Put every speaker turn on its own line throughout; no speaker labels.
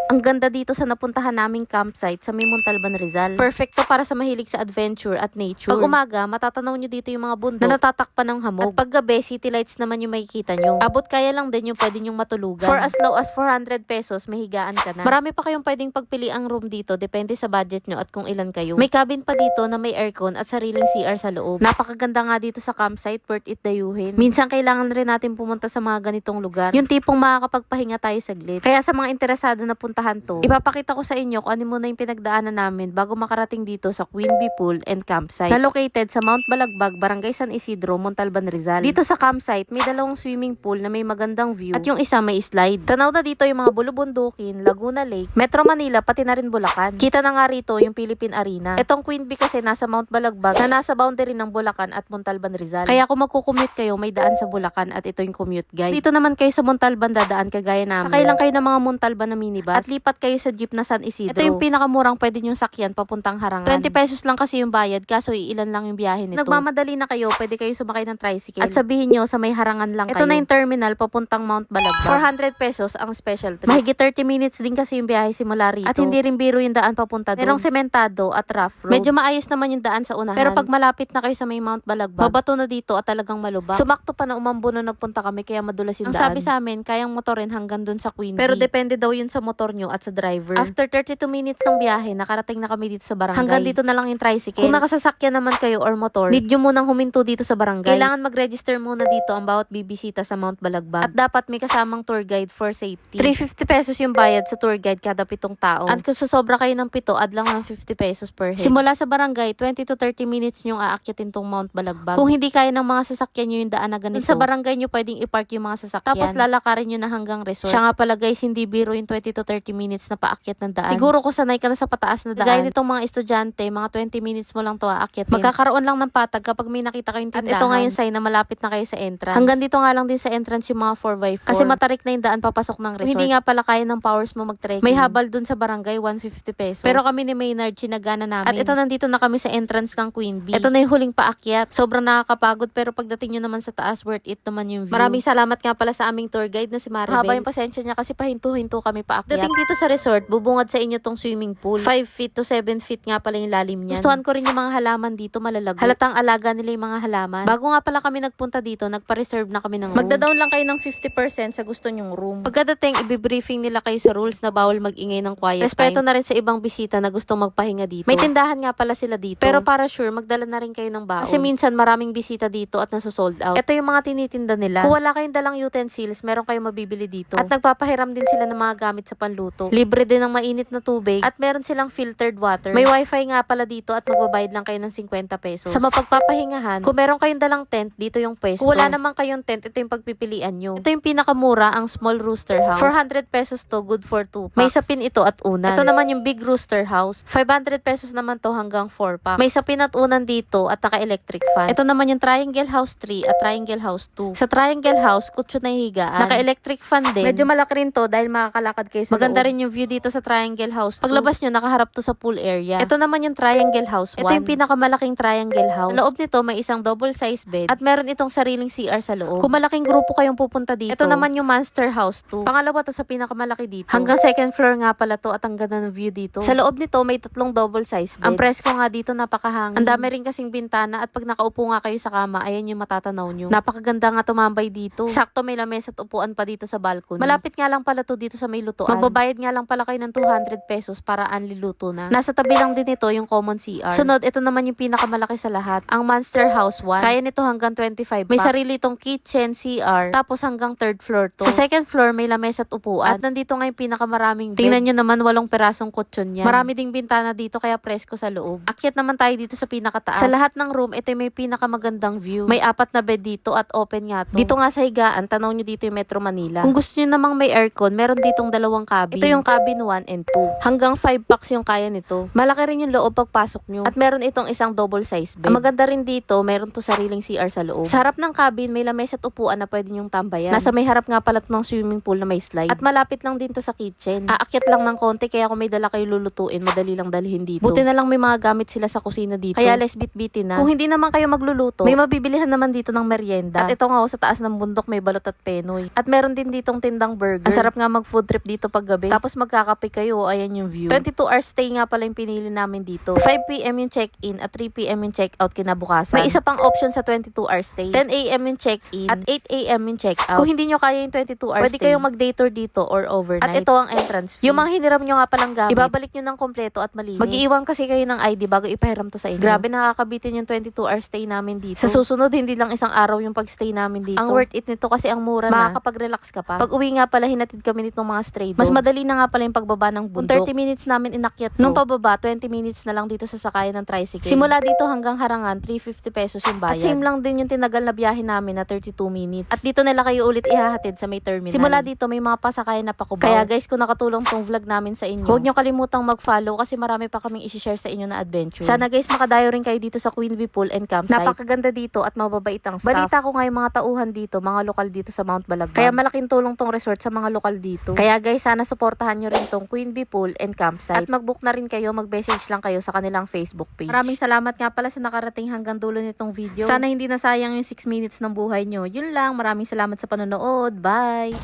Ang ganda dito sa napuntahan naming campsite sa may Montalban, Rizal. Perfecto para sa mahilig sa adventure at nature. Pag umaga, matatanaw nyo dito yung mga bundok na natatakpan ng hamog. At pag gabi, city lights naman yung makikita nyo. Abot kaya lang din yung pwede nyong matulugan. For as low as 400 pesos, mahigaan ka na. Marami pa kayong pwedeng pagpili ang room dito, depende sa budget nyo at kung ilan kayo. May cabin pa dito na may aircon at sariling CR sa loob. Napakaganda nga dito sa campsite, worth it dayuhin. Minsan kailangan rin natin pumunta sa mga ganitong lugar. Yung tipong makakapagpahinga tayo saglit. Kaya sa mga interesado na puntahan to, ipapakita ko sa inyo kung ano muna yung pinagdaanan namin bago makarating dito sa Queen Bee Pool and Campsite na located sa Mount Balagbag, Barangay San Isidro, Montalban, Rizal. Dito sa campsite, may dalawang swimming pool na may magandang view at yung isa may slide. Tanaw na dito yung mga bulubundukin, Laguna Lake, Metro Manila, pati na rin Bulacan. Kita na nga rito yung Philippine Arena. Itong Queen Bee kasi nasa Mount Balagbag na nasa boundary ng Bulacan at Montalban, Rizal. Kaya kung magkukommute kayo, may daan sa Bulacan at ito yung commute guide. Dito naman kayo sa Montalban dadaan kagaya namin. Sakay lang kayo ng mga Montalban na minibus at lipat kayo sa jeep na San Isidro. Ito yung pinakamurang pwede nyong sakyan papuntang Harangan. 20 pesos lang kasi yung bayad, kaso ilan lang yung biyahe nito. Nagmamadali na kayo, pwede kayo sumakay ng tricycle. At sabihin nyo sa may Harangan lang kayo. Ito na yung terminal papuntang Mount Balagbag. 400 pesos ang special trip. Mahigit 30 minutes din kasi yung biyahe simula rito. At hindi rin biro yung daan papunta doon. Merong sementado at rough road. Medyo maayos naman yung daan sa unahan. Pero pag malapit na kayo sa may Mount Balagbag, mabato na dito at talagang malubak. Sumakto pa na umambo na nagpunta kami kaya madulas yung daan. Ang sabi sa amin, kayang motorin hanggang doon sa Queen Bee. Pero depende daw yun sa motor nyo at sa driver. After 32 minutes ng biyahe, nakarating na kami dito sa barangay. Hanggang dito na lang yung tricycle. Kung nakasasakyan naman kayo or motor, need nyo munang huminto dito sa barangay. Kailangan mag-register muna dito ang bawat bibisita sa Mount Balagbag. At dapat may kasamang tour guide for safety. 350 pesos yung bayad sa tour guide kada 7 tao. At kung susobra kayo ng 7, add lang ng 50 pesos per head. Simula sa barangay, 20 to 30 minutes nyong aakyatin tong Mount Balagbag. Kung hindi kaya ng mga sasakyan nyo yung daan na ganito, sa barangay nyo pwedeng i-park yung mga sasakyan. Tapos lalakarin nyo na hanggang resort. Siya nga pala guys, hindi biro yung 20 to 30 minutes na paakyat ng daan. Siguro kung sanay ka na sa pataas na daan. Gaya nitong mga estudyante, mga 20 minutes mo lang to aakyatin. Magkakaroon lang ng patag kapag may nakita kayong tindahan. At ito nga yung sign na malapit na kayo sa entrance. Hanggang dito nga lang din sa entrance yung mga 4x4. Kasi matarik na yung daan papasok ng resort. Hindi nga pala kaya ng powers mo mag-trekking. May habal dun sa barangay, 150 pesos. Pero kami ni Maynard, sinagana namin. At ito nandito na kami sa entrance ng Queen Bee. Ito na yung huling paakyat. Sobrang nakakapagod pero pagdating nyo naman sa taas, worth it naman yung view. Maraming salamat nga pala sa aming tour guide na si Maribel. Haba yung pasensya niya kasi pahinto-hinto kami paakyat. Dating dito sa resort, bubungad sa inyo tong swimming pool. 5 feet to 7 feet nga pala yung lalim niyan. Gustuhan ko rin yung mga halaman dito, malalago. Halatang alaga nila yung mga halaman. Bago nga pala kami nagpunta dito, nagpa-reserve na kami ng room. Magda-down lang kayo ng 50% sa gusto nyong room. Pagkadating, ibibriefing nila kayo sa rules na bawal mag-ingay ng quiet Respeto time. Na rin sa ibang bisita na gustong magpahinga dito. May tindahan nga pala sila dito. Pero para sure, magdala na rin kayo ng baon. Kasi minsan maraming bisita dito at nasusold out. Ito yung mga tinitinda nila. Kung wala kayong dalang utensils, meron kayong mabibili dito. At nagpapahiram din sila ng mga gamit sa panluto. Libre din ng mainit na tubig. At meron silang filtered water. May wifi nga pala dito at magbabayad lang kayo ng 50 pesos. Sa mapagpapahingahan, kung meron kayong dalang tent, dito yung pwesto. Kung wala naman kayong tent, ito yung pagpipilian nyo. Ito yung pinakamura, ang small rooster house. 400 pesos to, good for 2 packs. May sapin ito at unan. Ito naman yung big rooster house. 500 pesos naman to hanggang 4 packs. May sapin at unan dito at naka-electric fan. Ito naman yung triangle house 3 at triangle house 2. Sa triangle house, kutso na yung higaan. Naka-electric fan din. Medyo malaki rin to dahil makakalakad kayo sa maganda loob. Rin yung view dito sa triangle house 2. Paglabas nyo, nakaharap to sa pool area. Ito naman yung triangle house 1. Ito yung pinakamalaking triangle house. Sa loob nito, may isang double size bed at meron itong sariling CR sa loob. Kung malaking grupo kayong pupunta dito, ito naman yung monster house 2. Pangalawa to sa pinakamalaki dito. Hanggang second floor nga pala to at ang ganda ng view dito. Sa loob nito, may 3 double size bed. Ang presko nga dito, napakahangin. Ang dami rin kasing bintana at pag nakaupo nga kayo sa kama, ayan yung matatanaw nyo. Napakaganda nga tumambay dito. Sakto may lamesa at upuan pa dito sa balcony. Malapit nga lang pala to dito sa may lutuan. Magbabayad nga lang pala kayo ng 200 pesos para anliluto na. Nasa tabi lang din ito yung common CR. Sunod, ito naman yung pinakamalaki sa lahat. Ang Monster House 1. Kaya nito hanggang 25 packs. May sarili itong kitchen, CR, tapos hanggang 3rd floor to. Sa 2nd floor, may lamesa at upuan. At nandito nga yung pinakamaraming bed. Tingnan nyo naman, 8 perasong kutsyon yan. Marami ding bintana dito kaya presko sa loob. Akyat naman tayo dito sa pinakataas. Sa lahat ng room, ito may pinakamagandang view. May 4 na bed dito at open nga to. Dito nga sa higaan, tanaw nyo dito yung Metro Manila. Kung gusto nyo namang may aircon, meron ditong 2 cabin. Ito yung cabin 1 and 2. Hanggang 5 packs yung kaya nito. Malaki rin yung loob pagpasok nyo. At meron itong isang double size bed. Ang maganda rin dito, meron to sariling CR sa loob. Sa harap ng cabin, may lamesa at upuan na pwede nyong tambayan. Nasa may harap nga pala ng swimming pool na may slide. At malapit lang din to sa kitchen. Aakyat lang ng konti, kaya kung may dala kayo lulutuin, madali lang dalhin dito. Buti na lang may mga gamit sila sa kusina dito. Kaya less bit-bitin na. Kung hindi naman kayo magluluto, may mabibilihan naman dito ng merienda. At ito nga sa taas ng bundok may balot at penoy. At meron din ditong tindang burger. Ang sarap nga mag food trip dito pag gabi. gabi. Tapos magkakape kayo, ayan yung view. 22 hours stay nga pala yung pinili namin dito. 5 PM yung check-in at 3 PM yung check-out kinabukasan. May isa pang option sa 22 hours stay. 10 AM yung check-in at 8 AM yung check-out. Kung hindi nyo kaya yung 22 hours stay, pwede kayong mag-day tour dito or overnight. At ito ang entrance fee. Yung mga hiniram nyo nga palang gamit, ibabalik nyo ng kompleto at malinis. Mag-iiwan kasi kayo ng ID bago ipahiram to sa inyo. Grabe, nakakabitin yung 22 hours stay namin dito. Sa susunod, hindi lang isang araw yung pagstay namin dito. Ang worth it nito kasi ang mura na. Makakapag-relax ka pa. Pag uwi nga pala, hinatid kami nitong mga stray dogs. Mas madali na nga pala yung pagbaba ng bundok. Kung 30 minutes namin inakyat to, nung pababa, 20 minutes na lang dito sa sakayan ng tricycle. Simula dito hanggang Harangan, 350 pesos yung bayad. At same lang din yung tinagal na biyahe namin na 32 minutes. At dito nila kayo ulit ihahatid sa may terminal. Simula dito, may mga pasakayan na pakubaw. Kaya guys, kung nakatulong tong vlog namin sa inyo, huwag nyo kalimutang mag-follow kasi marami pa kaming isi-share sa inyo na adventure. Sana guys, makadayo rin kayo dito sa Queen Bee Pool and Campsite. Napakaganda dito at mababait ang staff. Balita ko nga yung mga tauhan dito, mga lokal dito sa Mount Balagbag. Kaya malaking tulong tong resort sa mga lokal dito. Kaya guys, sana suportahan nyo rin tong Queen Bee Pool and Campsite. At mag-book na rin kayo, mag-message lang kayo sa kanilang Facebook page. Maraming salamat nga pala sa nakarating hanggang dulo nitong video. Sana hindi nasayang yung 6 minutes ng buhay nyo. Yun lang, maraming salamat sa panonood. Bye!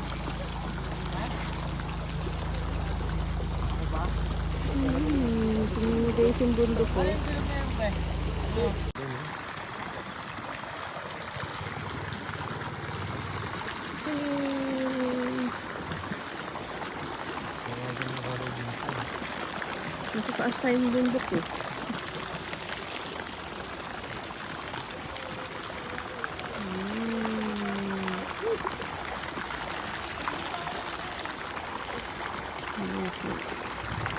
Tingnan mo guys yung bundok ko. Nasa taas tayo yung bundok ko.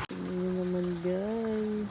Tingnan naman guys.